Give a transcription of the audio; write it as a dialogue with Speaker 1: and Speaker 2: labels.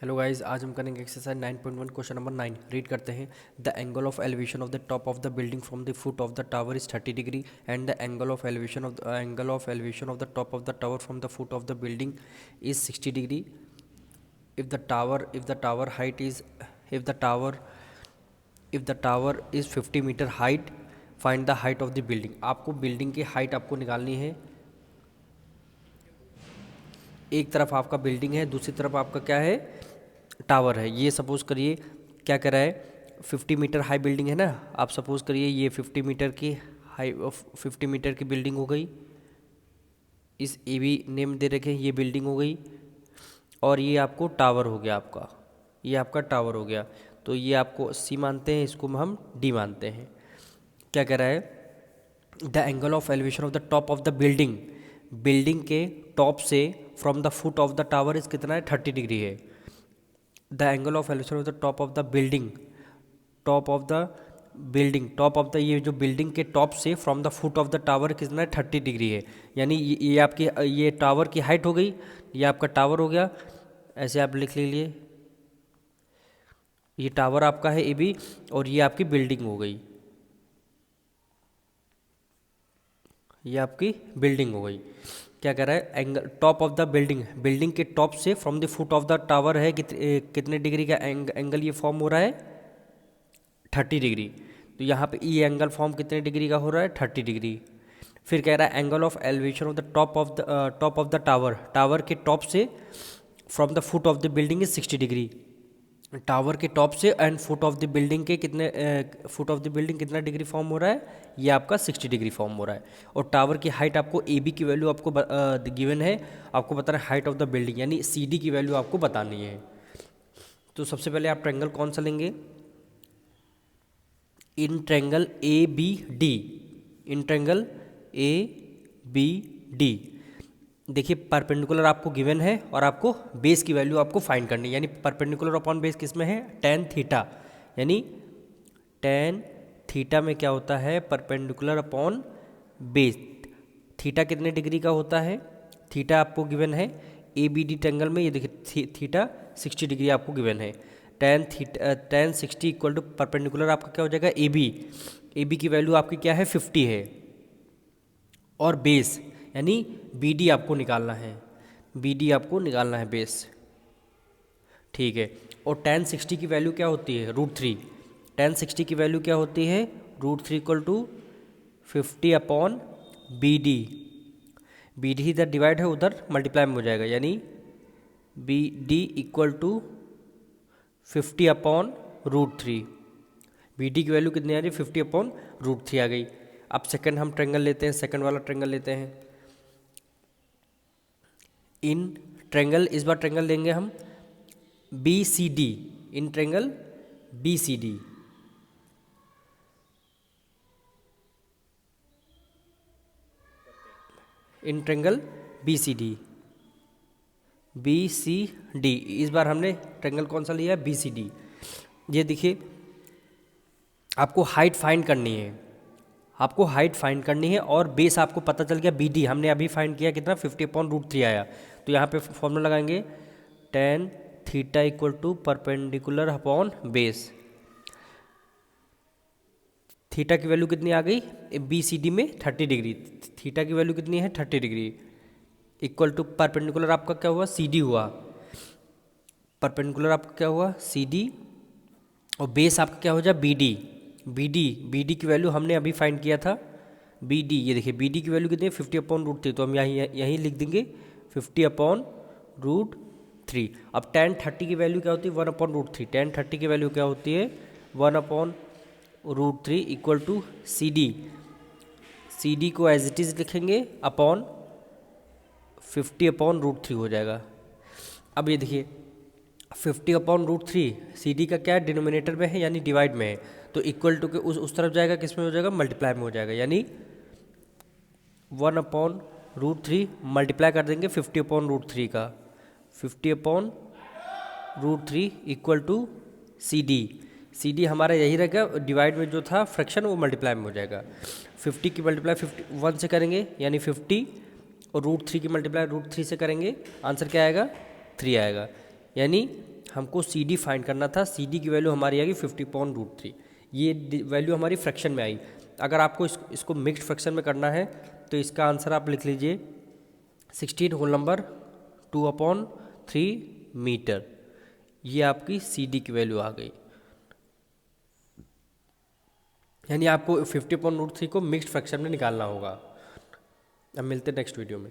Speaker 1: Hello guys, आज हम करेंगे एक्सरसाइज 9.1 क्वेश्चन नंबर 9। रीड करते हैं। The angle of elevation of the top of the building from the foot of the tower is 30 degree and the angle of elevation of the top of the tower from the foot of the building is 60 degree. If the tower height is if the tower if the tower is 50 meter height, find the height of the building. आपको building की height आपको निकालनी है। एक तरफ आपका building है, दूसरी तरफ आपका क्या है, टावर है। ये सपोज करिए क्या कर रहा है, 50 मीटर हाई बिल्डिंग है ना। आप सपोज करिए ये 50 मीटर की हाई 50 मीटर की बिल्डिंग हो गई। इस ए बी नेम दे रखे हैं, ये बिल्डिंग हो गई और ये आपको टावर हो गया। आपका ये आपका टावर हो गया। तो ये आपको सी मानते हैं, इसको हम डी मानते हैं। क्या कह रहा है, the angle of elevation of the top of the building, building के टॉप से from the foot of the tower इस कितना है, 30 डिग्री है। The angle of elevation of the top of the building, top of the ये जो building के top से from the foot of the tower कितना है, 30 डिग्री है। यानी ये आपकी ये टावर की हाइट हो गई, ये आपका टावर हो गया। ऐसे आप लिख लीजिए, ये टावर आपका है ए बी और ये आपकी बिल्डिंग हो गई, ये आपकी बिल्डिंग हो गई। क्या कह रहा है, angle top of the building, building के टॉप से from the foot of the tower है कितने डिग्री का एंगल ये फॉर्म हो रहा है, 30 डिग्री। तो यहाँ पे ये एंगल फॉर्म कितने डिग्री का हो रहा है, 30 डिग्री। फिर कह रहा है angle of elevation of the top of the tower, tower के टॉप से from the foot of the building is 60 degree. Tower के टॉप से and foot of the building के कितने फुट ऑफ द बिल्डिंग कितना डिग्री फॉर्म हो रहा है, ये आपका 60 डिग्री फॉर्म हो रहा है। और टावर की हाइट आपको ए बी की वैल्यू आपको गिवन है, आपको बता रहा है हाइट ऑफ द बिल्डिंग, यानी सी डी की वैल्यू आपको बतानी है। तो सबसे पहले आप ट्रायंगल कौन सा लेंगे, in triangle A B D, in triangle A B D. देखिए परपेंडिकुलर आपको गिवन है और आपको बेस की वैल्यू आपको फाइंड करनी है। यानी परपेंडिकुलर अपॉन बेस किस में है, टेन थीटा। यानी टेन थीटा में क्या होता है, परपेंडिकुलर अपॉन बेस। थीटा कितने डिग्री का होता है, थीटा आपको गिवन है ए बी डी ट्रायंगल में। ये देखिए थीटा 60 डिग्री आपको गिवन है। टेन 60 इक्वल टू परपेंडिकुलर आपका क्या हो जाएगा, ए बी की वैल्यू आपकी क्या है, 50 है। और बेस यानी बी डी आपको निकालना है, बी डी आपको निकालना है बेस, ठीक है। और टेन 60 की वैल्यू क्या होती है, √3। टेन 60 की वैल्यू क्या होती है, √3 equal to 50 upon B D. B D इधर डिवाइड है, उधर मल्टीप्लाई में हो जाएगा। यानी B D equal to 50 upon √3। B D की वैल्यू कितनी आ रही है, 50 अपॉन √3 आ गई। अब सेकंड हम ट्रायंगल लेते हैं, सेकंड वाला ट्रायंगल लेते हैं। इन ट्रायंगल, इस बार ट्रायंगल लेंगे हम B C D, in triangle B C D. In triangle B C D, B C D. इस बार हमने ट्रायंगल कौन सा लिया है, बी सी डी। ये देखिए आपको हाइट फाइंड करनी है, आपको हाइट फाइंड करनी है और बेस आपको पता चल गया बी डी, हमने अभी फाइंड किया कितना, 50 अपॉन √3 आया। तो यहाँ पे फॉर्मूला लगाएंगे, tan theta equal to perpendicular upon base. Theta की वैल्यू कितनी आ गई, बी सी डी में 30 डिग्री, थीटा की वैल्यू कितनी है, 30 डिग्री। इक्वल टू परपेंडिकुलर आपका क्या हुआ, सी डी हुआ, परपेंडिकुलर आपका क्या हुआ, सी डी। और बेस आपका क्या हो जाए, बी डी। बी डी की वैल्यू हमने अभी फाइंड किया था, बी डी। ये देखिए बी डी की वैल्यू कितनी है, 50 अपॉन √3। तो हम यहीं लिख देंगे 50 अपॉन √3। अब टेन 30 की वैल्यू क्या होती है, 1 अपॉन √3। टेन 30 की वैल्यू क्या होती है, 1 upon √3 equal to C D. C D को एज इट इज़ लिखेंगे अपॉन 50 अपॉन √3 हो जाएगा। अब ये देखिए 50 अपॉन √3, सी डी का क्या है, डिनोमिनेटर में है यानी डिवाइड में है। तो इक्वल टू के उस तरफ जाएगा, किस में हो जाएगा, मल्टीप्लाई में हो जाएगा। यानी 1 अपॉन √3 मल्टीप्लाई कर देंगे 50 अपॉन √3 का, 50 upon √3 equal to C D. C D हमारा यही रहेगा, डिवाइड में जो था फ्रैक्शन वो मल्टीप्लाई में हो जाएगा। 50 की मल्टीप्लाई 51 से करेंगे यानी 50, और √3 की मल्टीप्लाई √3 से करेंगे, आंसर क्या आएगा, 3 आएगा। यानी हमको सी डी फाइंड करना था। सी डी की वैल्यू हमारी आएगी 50/√3। ये वैल्यू हमारी फ्रैक्शन में आई। अगर आपको इसको मिक्स्ड फ्रैक्शन में करना है तो इसका आंसर आप लिख लीजिए 16 होल नंबर 2/3 मीटर। ये आपकी सी डी की वैल्यू आ गई। यानी आपको 50/√3 को मिक्स्ड फ्रैक्शन में निकालना होगा। अब मिलते हैं नेक्स्ट वीडियो में।